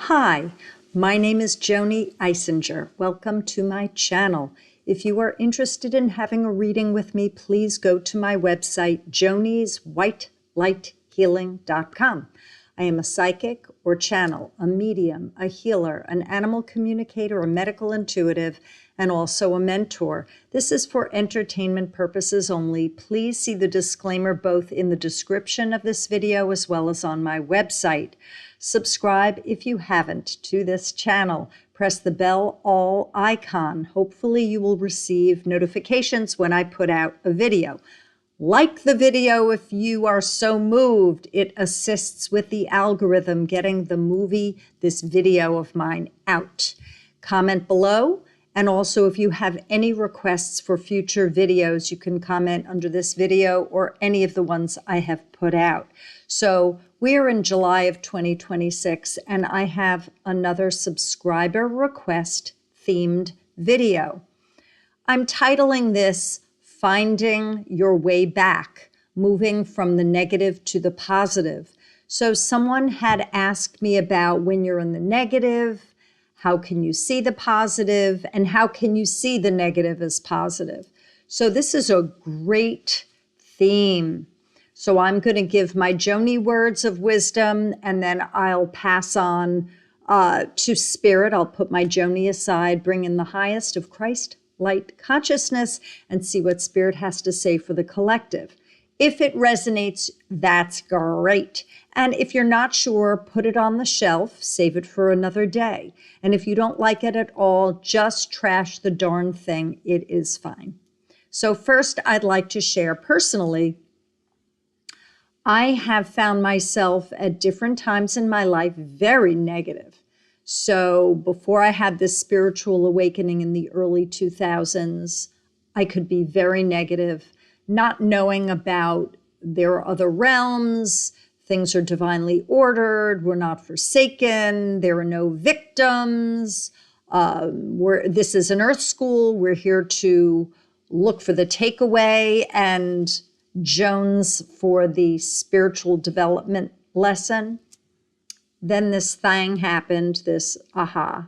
Hi, my name is Joanie'S. Welcome to my channel. If you are interested in having a reading with me, please go to my website, joanieswhitelightshealing.com. I am a psychic or channel, a medium, a healer, an animal communicator, a medical intuitive, and also a mentor. This is for entertainment purposes only. Please see the disclaimer both in the description of this video as well as on my website. Subscribe if you haven't to this channel. Press the bell all icon. Hopefully you will receive notifications when I put out a video. Like the video if you are so moved. It assists with the algorithm getting this video of mine out. Comment below. And also, if you have any requests for future videos, you can comment under this video or any of the ones I have put out. So we're in July of 2026, and I have another subscriber request themed video. I'm titling this Finding Your Way Back, Moving from the Negative to the Positive. So someone had asked me about when you're in the negative, how can you see the positive, and how can you see the negative as positive? So this is a great theme. So I'm going to give my Joanie words of wisdom, and then I'll pass on to Spirit. I'll put my Joanie aside, bring in the highest of Christ, light, consciousness, and see what Spirit has to say for the collective. If it resonates, that's great. And if you're not sure, put it on the shelf, save it for another day. And if you don't like it at all, just trash the darn thing. It is fine. So first, I'd like to share personally, I have found myself at different times in my life very negative. So before I had this spiritual awakening in the early 2000s, I could be very negative, not knowing about there are other realms, things are divinely ordered, we're not forsaken, there are no victims, this is an earth school, we're here to look for the takeaway and Jones for the spiritual development lesson. Then this thing happened, the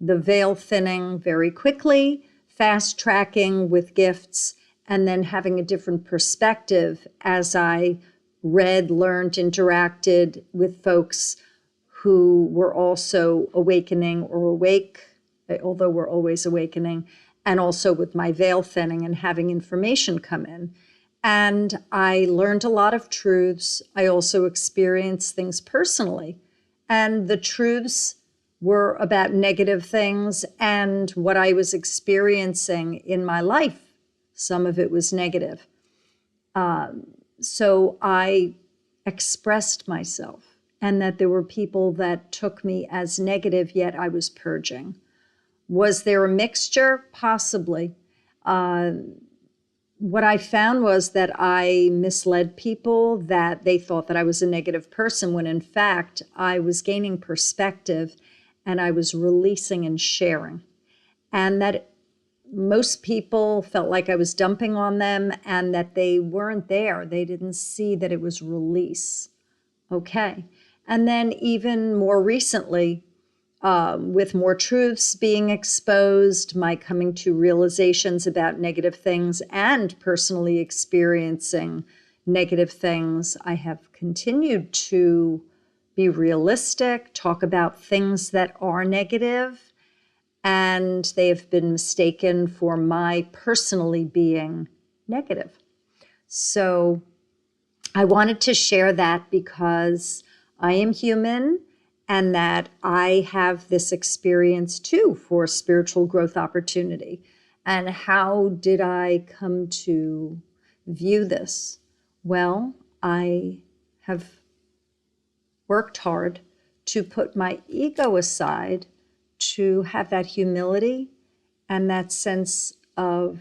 veil thinning very quickly, fast tracking with gifts, and then having a different perspective as I read, learned, interacted with folks who were also awakening or awake, although we're always awakening, and also with my veil thinning and having information come in. And I learned a lot of truths. I also experienced things personally. And the truths were about negative things and what I was experiencing in my life. Some of it was negative. So I expressed myself, and that there were people that took me as negative, yet I was purging. Was there a mixture? Possibly. What I found was that I misled people, that they thought that I was a negative person, when in fact I was gaining perspective and I was releasing and sharing. And that most people felt like I was dumping on them and that they weren't there. They didn't see that it was release. Okay. And then even more recently, with more truths being exposed, my coming to realizations about negative things and personally experiencing negative things, I have continued to be realistic, talk about things that are negative, and they have been mistaken for my personally being negative. So I wanted to share that because I am human and that I have this experience too for spiritual growth opportunity. And how did I come to view this? Well, I have worked hard to put my ego aside, to have that humility and that sense of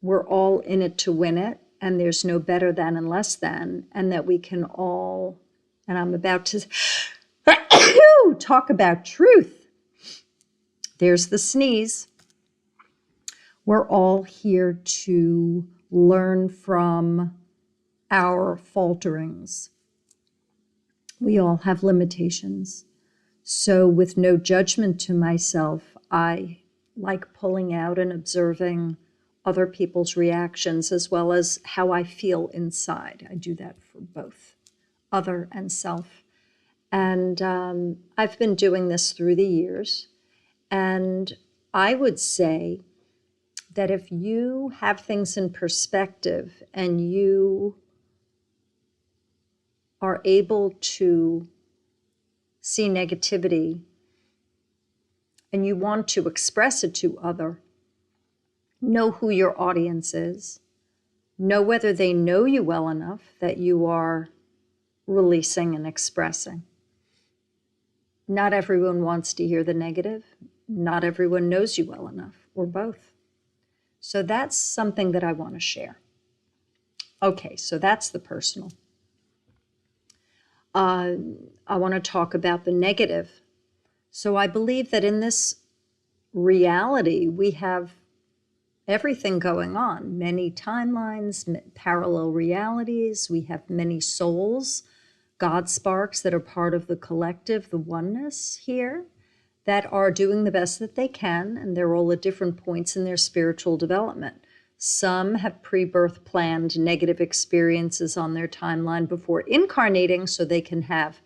we're all in it to win it, and there's no better than and less than, and that we can all, and I'm about to talk about truth. There's the sneeze. We're all here to learn from our falterings. We all have limitations. So with no judgment to myself, I like pulling out and observing other people's reactions as well as how I feel inside. I do that for both other and self. And I've been doing this through the years. And I would say that if you have things in perspective and you are able to see negativity and you want to express it to other, know who your audience is, know whether they know you well enough that you are releasing and expressing. Not everyone wants to hear the negative. Not everyone knows you well enough, or both. So that's something that I want to share. Okay, so that's the personal. I want to talk about the negative. So I believe that in this reality, we have everything going on, many timelines, parallel realities. We have many souls, God sparks that are part of the collective, the oneness here, that are doing the best that they can, and they're all at different points in their spiritual development. Some have pre-birth planned negative experiences on their timeline before incarnating so they can have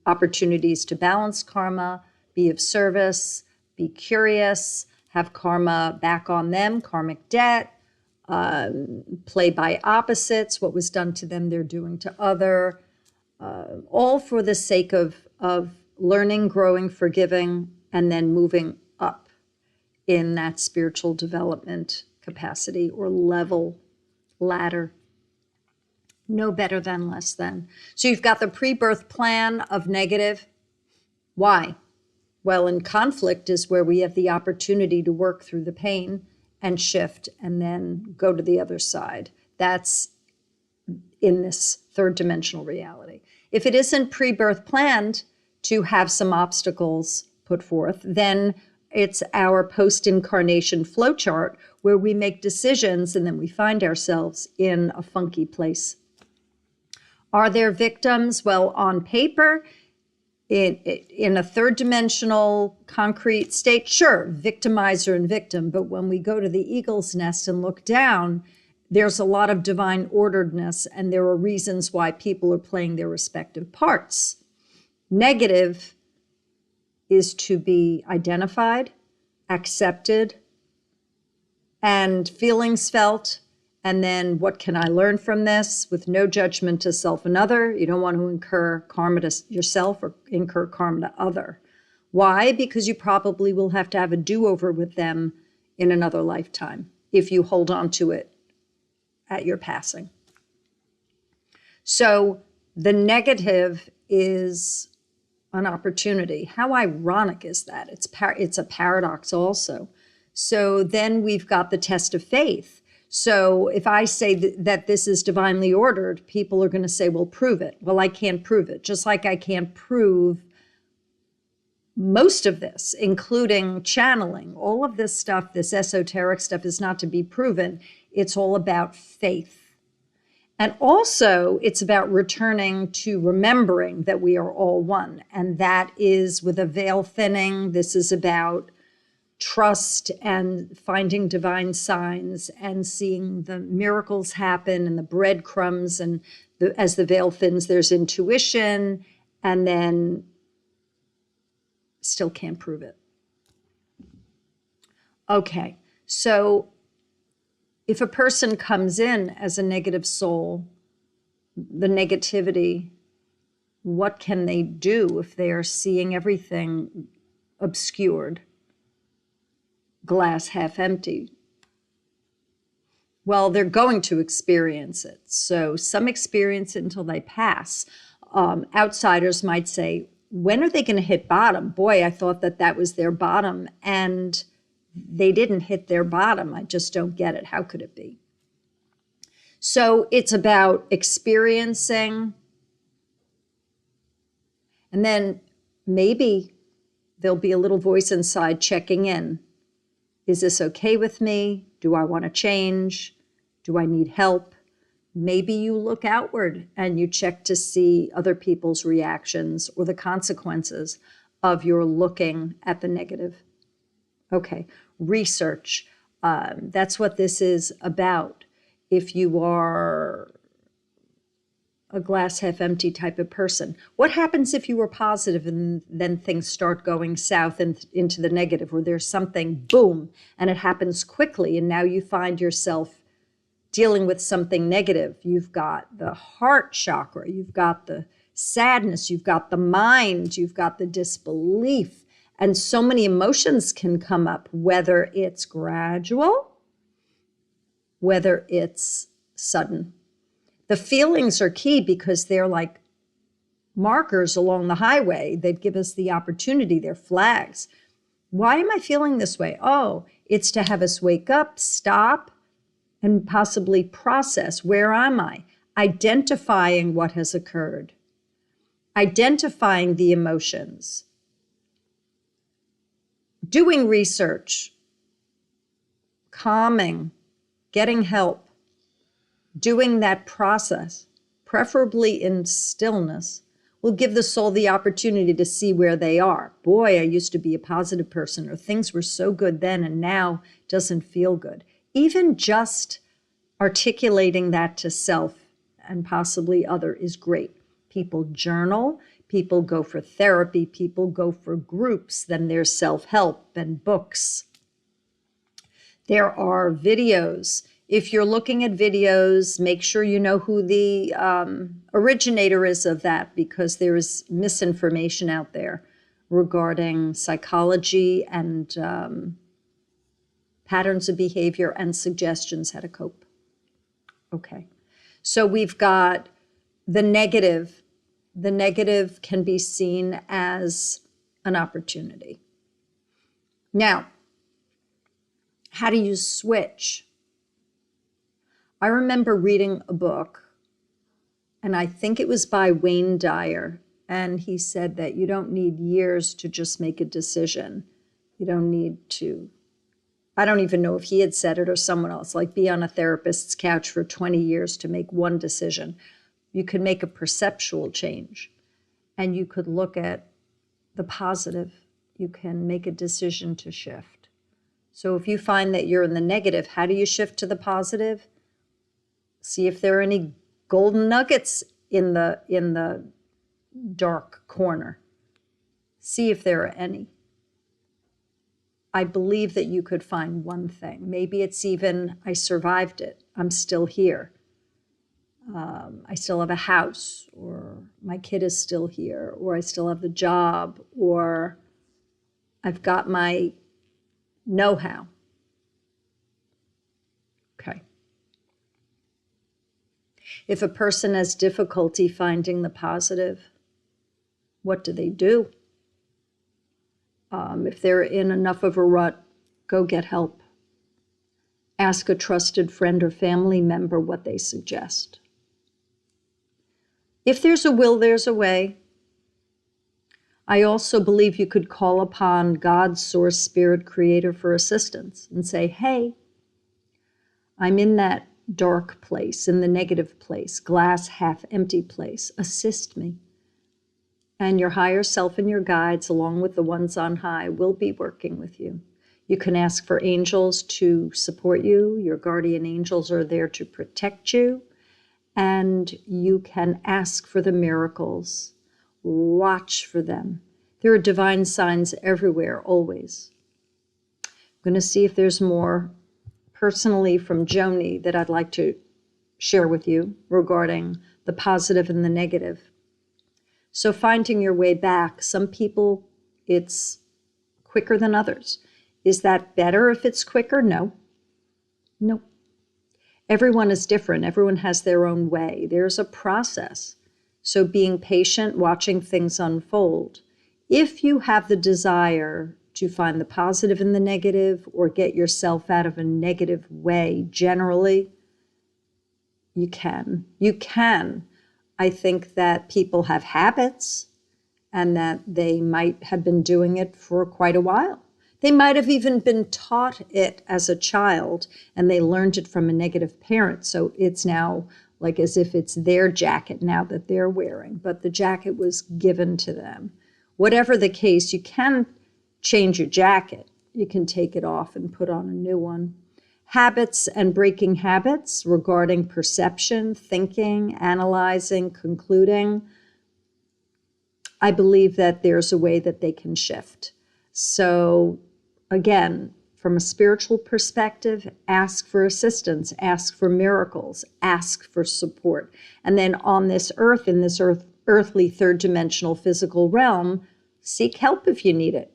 opportunities to balance karma, be of service, be curious, have karma back on them, karmic debt, play by opposites, what was done to them they're doing to other, all for the sake of learning, growing, forgiving, and then moving up in that spiritual development capacity or level, ladder. No better than, less than. So you've got the pre-birth plan of negative. Why? Well, in conflict is where we have the opportunity to work through the pain and shift and then go to the other side. That's in this third dimensional reality. If it isn't pre-birth planned to have some obstacles put forth, then it's our post-incarnation flowchart where we make decisions and then we find ourselves in a funky place. Are there victims? Well, on paper, in a third dimensional concrete state, sure, victimizer and victim. But when we go to the eagle's nest and look down, there's a lot of divine orderedness, and there are reasons why people are playing their respective parts. Negative is to be identified, accepted, and feelings felt. And then what can I learn from this with no judgment to self and other? You don't want to incur karma to yourself or incur karma to other. Why? Because you probably will have to have a do-over with them in another lifetime if you hold on to it at your passing. So the negative is an opportunity. How ironic is that? It's a paradox also. So then we've got the test of faith. So if I say that this is divinely ordered, people are going to say, well, prove it. Well, I can't prove it. Just like I can't prove most of this, including channeling. All of this stuff, this esoteric stuff, is not to be proven. It's all about faith. And also, it's about returning to remembering that we are all one. And that is with a veil thinning. This is about trust and finding divine signs and seeing the miracles happen and the breadcrumbs. And as the veil thins, there's intuition, and then still can't prove it. Okay, so if a person comes in as a negative soul, the negativity, what can they do if they are seeing everything obscured? Glass half empty. Well, they're going to experience it. So some experience it until they pass. Outsiders might say, when are they going to hit bottom? Boy, I thought that was their bottom, and they didn't hit their bottom. I just don't get it. How could it be? So it's about experiencing, and then maybe there'll be a little voice inside checking in. Is this okay with me? Do I want to change? Do I need help? Maybe you look outward and you check to see other people's reactions or the consequences of your looking at the negative. Okay, research. That's what this is about. If you are a glass half empty type of person, what happens if you were positive and then things start going south and into the negative, where there's something, boom, and it happens quickly, and now you find yourself dealing with something negative? You've got the heart chakra, you've got the sadness, you've got the mind, you've got the disbelief, and so many emotions can come up, whether it's gradual, whether it's sudden. The feelings are key because they're like markers along the highway that give us the opportunity. They're flags. Why am I feeling this way? Oh, it's to have us wake up, stop, and possibly process. Where am I? Identifying what has occurred. Identifying the emotions. Doing research. Calming. Getting help. Doing that process, preferably in stillness, will give the soul the opportunity to see where they are. Boy, I used to be a positive person, or things were so good then and now doesn't feel good. Even just articulating that to self and possibly other is great. People journal, people go for therapy, people go for groups, then there's self-help and books. There are videos. If you're looking at videos, make sure you know who the originator is of that, because there is misinformation out there regarding psychology and patterns of behavior and suggestions how to cope. Okay, so we've got the negative. The negative can be seen as an opportunity. Now, how do you switch? I remember reading a book, and I think it was by Wayne Dyer, and he said that you don't need years to just make a decision. You don't need to, I don't even know if he had said it or someone else, like be on a therapist's couch for 20 years to make one decision. You could make a perceptual change, and you could look at the positive. You can make a decision to shift. So if you find that you're in the negative, how do you shift to the positive? See if there are any golden nuggets in the dark corner. See if there are any. I believe that you could find one thing. Maybe it's even, I survived it. I'm still here. I still have a house, or my kid is still here, or I still have the job, or I've got my know-how. Okay. If a person has difficulty finding the positive, what do? If they're in enough of a rut, go get help. Ask a trusted friend or family member what they suggest. If there's a will, there's a way. I also believe you could call upon God, Source, Spirit, Creator for assistance and say, hey, I'm in that dark place, in the negative place, glass half empty place. Assist me. And your higher self and your guides, along with the ones on high, will be working with you. You can ask for angels to support you. Your guardian angels are there to protect you. And you can ask for the miracles. Watch for them. There are divine signs everywhere, always. I'm going to see if there's more personally from Joanie that I'd like to share with you regarding the positive and the negative. So finding your way back, some people, it's quicker than others. Is that better if it's quicker? No. No. Everyone is different. Everyone has their own way. There's a process. So being patient, watching things unfold. If you have the desire to find the positive in the negative or get yourself out of a negative way, generally, you can. You can. I think that people have habits and that they might have been doing it for quite a while. They might have even been taught it as a child and they learned it from a negative parent. So it's now like as if it's their jacket now that they're wearing, but the jacket was given to them. whatever the case, you can change your jacket. You can take it off and put on a new one. Habits and breaking habits regarding perception, thinking, analyzing, concluding. I believe that there's a way that they can shift. So again, from a spiritual perspective, ask for assistance, ask for miracles, ask for support. And then on this earth, in this earthly third dimensional physical realm, seek help if you need it.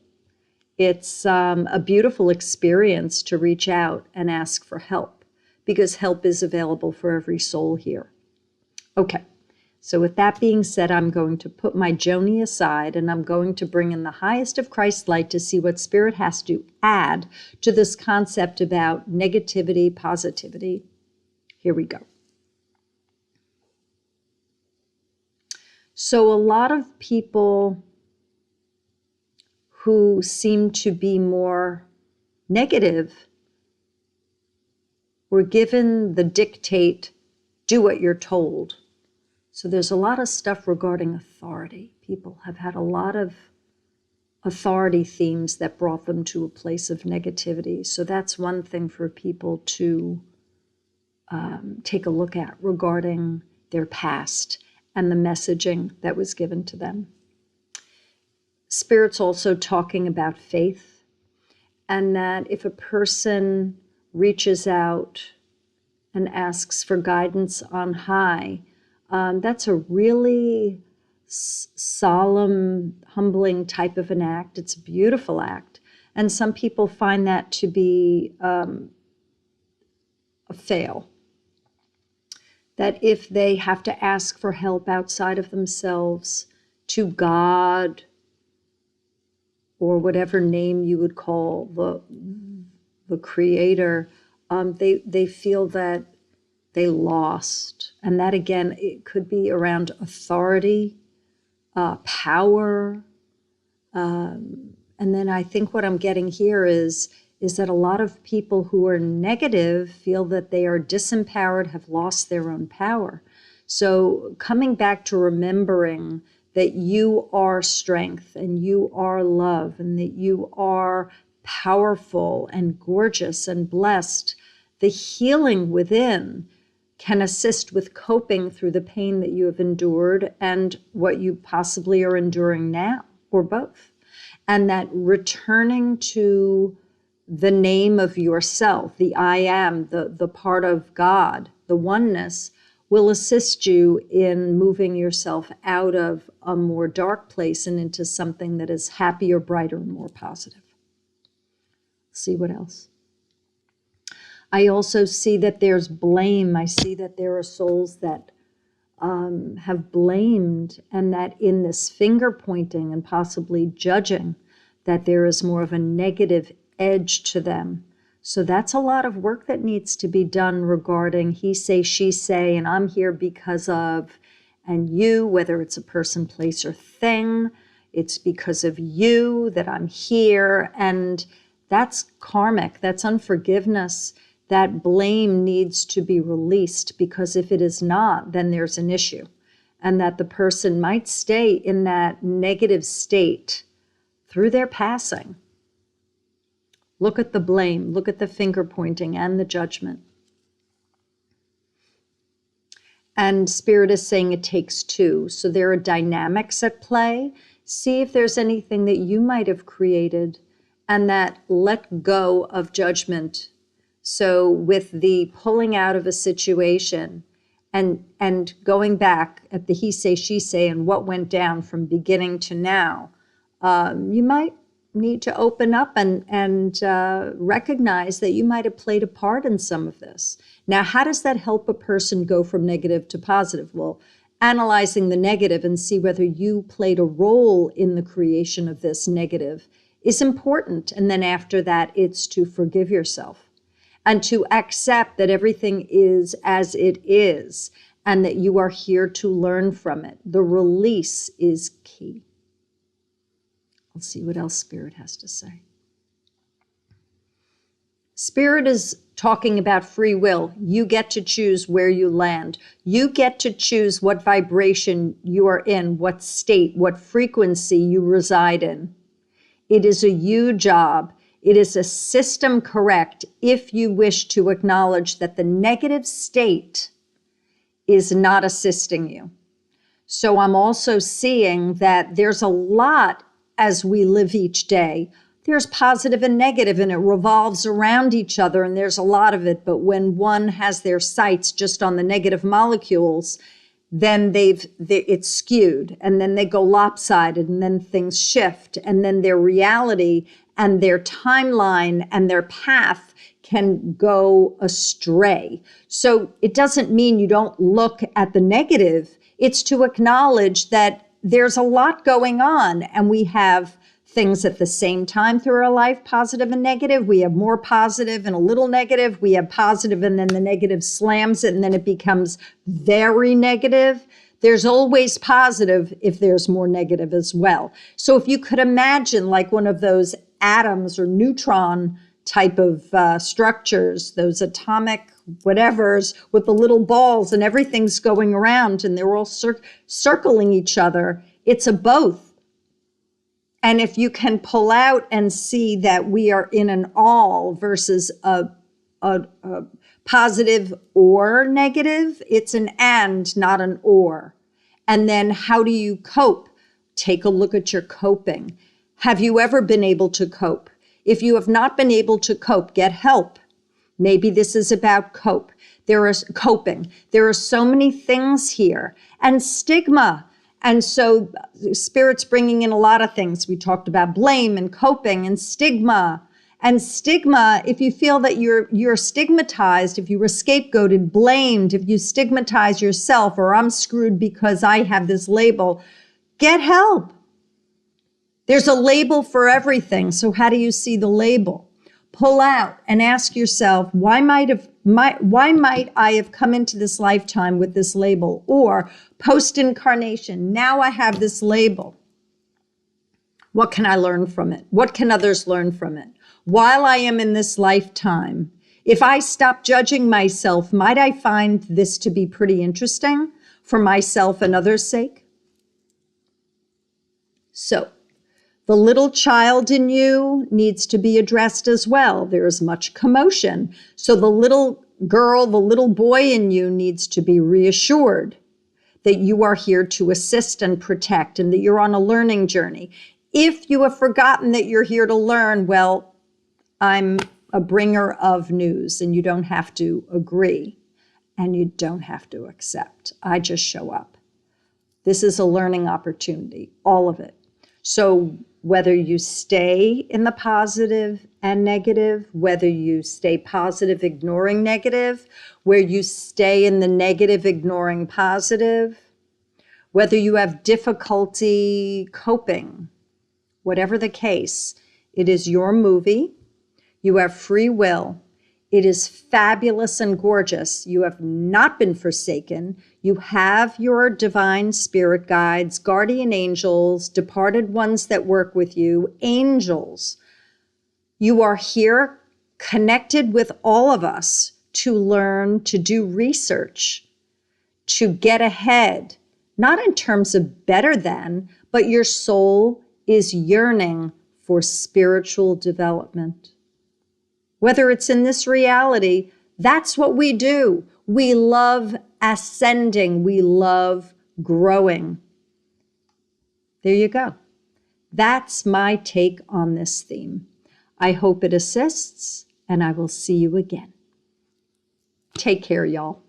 It's a beautiful experience to reach out and ask for help, because help is available for every soul here. Okay, so with that being said, I'm going to put my Joanie aside, and I'm going to bring in the highest of Christ light to see what Spirit has to add to this concept about negativity, positivity. Here we go. So a lot of people who seem to be more negative were given the dictate, do what you're told. So there's a lot of stuff regarding authority. People have had a lot of authority themes that brought them to a place of negativity. So that's one thing for people to take a look at regarding their past and the messaging that was given to them. Spirit's also talking about faith, and that if a person reaches out and asks for guidance on high, that's a really solemn, humbling type of an act. It's a beautiful act. And some people find that to be a fail. That if they have to ask for help outside of themselves to God, or whatever name you would call the creator, they feel that they lost. And that, again, it could be around authority, power. And then I think what I'm getting here is that a lot of people who are negative feel that they are disempowered, have lost their own power. So coming back to remembering that you are strength and you are love and that you are powerful and gorgeous and blessed, the healing within can assist with coping through the pain that you have endured and what you possibly are enduring now, or both. And that returning to the name of yourself, the I am, the part of God, the oneness, will assist you in moving yourself out of a more dark place and into something that is happier, brighter, and more positive. See what else? I also see that there's blame. I see that there are souls that have blamed, and that in this finger pointing and possibly judging, that there is more of a negative edge to them. So that's a lot of work that needs to be done regarding he say, she say, and I'm here because of, and you, whether it's a person, place, or thing, it's because of you that I'm here. And that's karmic, that's unforgiveness. That blame needs to be released, because if it is not, then there's an issue. And that the person might stay in that negative state through their passing. Look at the blame, look at the finger pointing and the judgment. And Spirit is saying it takes two. So there are dynamics at play. See if there's anything that you might have created, and that let go of judgment. So with the pulling out of a situation and going back at the he say, she say, and what went down from beginning to now, you might need to open up and recognize that you might have played a part in some of this. Now, how does that help a person go from negative to positive? Well, analyzing the negative and see whether you played a role in the creation of this negative is important. And then after that, it's to forgive yourself and to accept that everything is as it is and that you are here to learn from it. The release is key. Let's see what else Spirit has to say. Spirit is talking about free will. You get to choose where you land. You get to choose what vibration you are in, what state, what frequency you reside in. It is a you job. It is a system correct if you wish to acknowledge that the negative state is not assisting you. So I'm also seeing that there's a lot as we live each day. There's positive and negative, and it revolves around each other, and there's a lot of it. But when one has their sights just on the negative molecules, then it's skewed, and then they go lopsided, and then things shift, and then their reality and their timeline and their path can go astray. So it doesn't mean you don't look at the negative. It's to acknowledge that there's a lot going on, and we have things at the same time through our life, positive and negative. We have more positive and a little negative. We have positive, and then the negative slams it, and then it becomes very negative. There's always positive if there's more negative as well. So if you could imagine like one of those atoms or neutron type of structures, those atomic whatevers with the little balls, and everything's going around and they're all circling each other. It's a both. And if you can pull out and see that we are in an all versus a positive or negative, it's an and, not an or. And then how do you cope? Take a look at your coping. Have you ever been able to cope? If you have not been able to cope, get help. Maybe this is about cope. There is coping. There are so many things here, and stigma. And so Spirit's bringing in a lot of things. We talked about blame and coping and stigma. And stigma, if you feel that you're stigmatized, if you were scapegoated, blamed, if you stigmatize yourself, or I'm screwed because I have this label, get help. There's a label for everything. So how do you see the label? Pull out and ask yourself, why might I have come into this lifetime with this label? Or post-incarnation, now I have this label. What can I learn from it? What can others learn from it? While I am in this lifetime, if I stop judging myself, might I find this to be pretty interesting for myself and others' sake? So, the little child in you needs to be addressed as well. There is much commotion. So the little girl, the little boy in you needs to be reassured that you are here to assist and protect, and that you're on a learning journey. If you have forgotten that you're here to learn, well, I'm a bringer of news, and you don't have to agree, and you don't have to accept. I just show up. This is a learning opportunity, all of it. So whether you stay in the positive and negative, whether you stay positive ignoring negative, where you stay in the negative ignoring positive, whether you have difficulty coping, whatever the case, it is your movie. You have free will. It is fabulous and gorgeous. You have not been forsaken. You have your divine spirit guides, guardian angels, departed ones that work with you, angels. You are here connected with all of us to learn, to do research, to get ahead, not in terms of better than, but your soul is yearning for spiritual development. Whether it's in this reality, that's what we do. We love ascending. We love growing. There you go. That's my take on this theme. I hope it assists, and I will see you again. Take care, y'all.